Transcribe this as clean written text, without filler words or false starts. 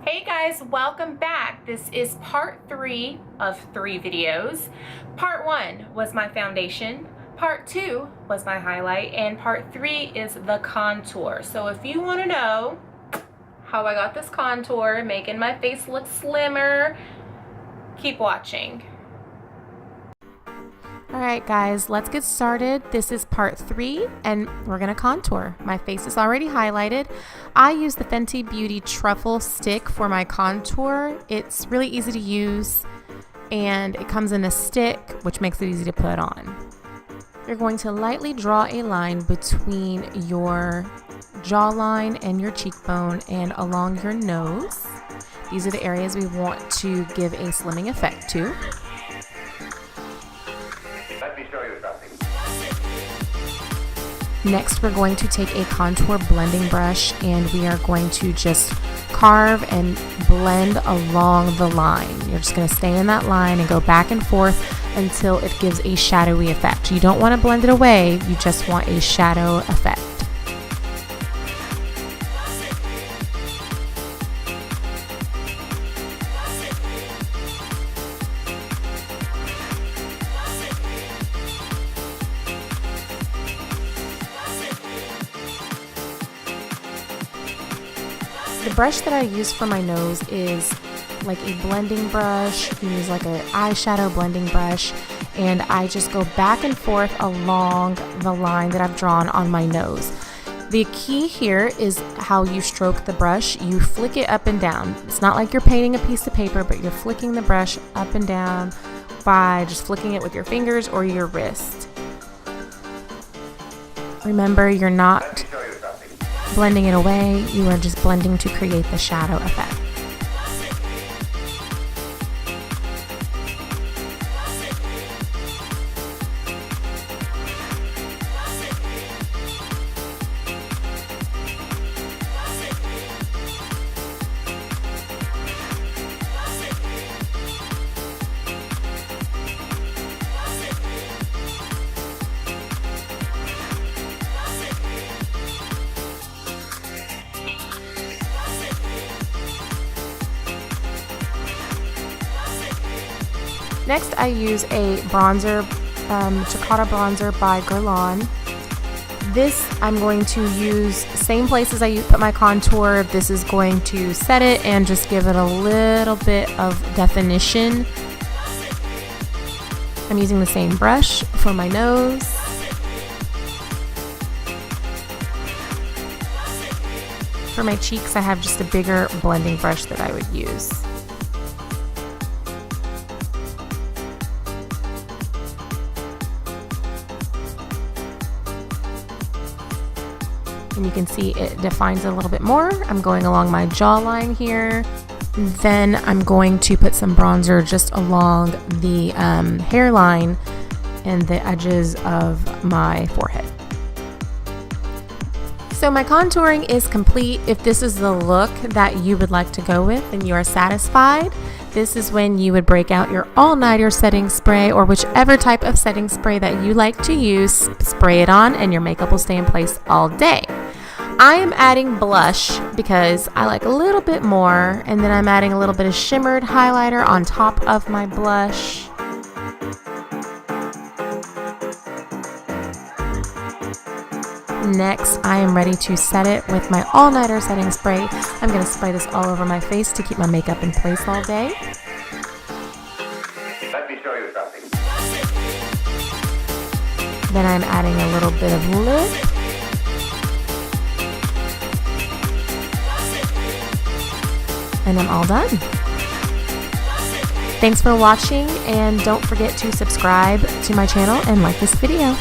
Hey guys, welcome back. This is part 3 of 3 videos. Part 1 was my foundation, part 2 was my highlight, and part 3 is the contour. So if you want to know how I got this contour, making my face look slimmer, keep watching. Alright guys, let's get started. This is part 3 and we're going to contour. My face is already highlighted. I use the Fenty Beauty Truffle stick for my contour. It's really easy to use and it comes in a stick, which makes it easy to put on. You're going to lightly draw a line between your jawline and your cheekbone and along your nose. These are the areas we want to give a slimming effect to. Let me show you something. Next, we're going to take a contour blending brush and we are going to just carve and blend along the line. You're just going to stay in that line and go back and forth until it gives a shadowy effect. You don't want to blend it away, you just want a shadow effect. The brush that I use for my nose is like a blending brush. You can use like an eyeshadow blending brush, and I just go back and forth along the line that I've drawn on my nose. The key here is how you stroke the brush. You flick it up and down. It's not like you're painting a piece of paper, but you're flicking the brush up and down by just flicking it with your fingers or your wrist. Remember, you're not blending it away, you are just blending to create the shadow effect. Next, I use a bronzer, Terracotta Bronzer by Guerlain. This I'm going to use same place as I put my contour. This is going to set it and just give it a little bit of definition. I'm using the same brush for my nose. For my cheeks, I have just a bigger blending brush that I would use. And you can see it defines it a little bit more. I'm going along my jawline here. Then I'm going to put some bronzer just along the hairline and the edges of my forehead. So my contouring is complete. If this is the look that you would like to go with and you are satisfied, this is when you would break out your all-nighter setting spray or whichever type of setting spray that you like to use. Spray it on and your makeup will stay in place all day. I am adding blush because I like a little bit more, and then I'm adding a little bit of shimmered highlighter on top of my blush. Next, I am ready to set it with my all-nighter setting spray. I'm going to spray this all over my face to keep my makeup in place all day. Let me show you something. Then I'm adding a little bit of lip. And I'm all done. Thanks for watching, and don't forget to subscribe to my channel and like this video.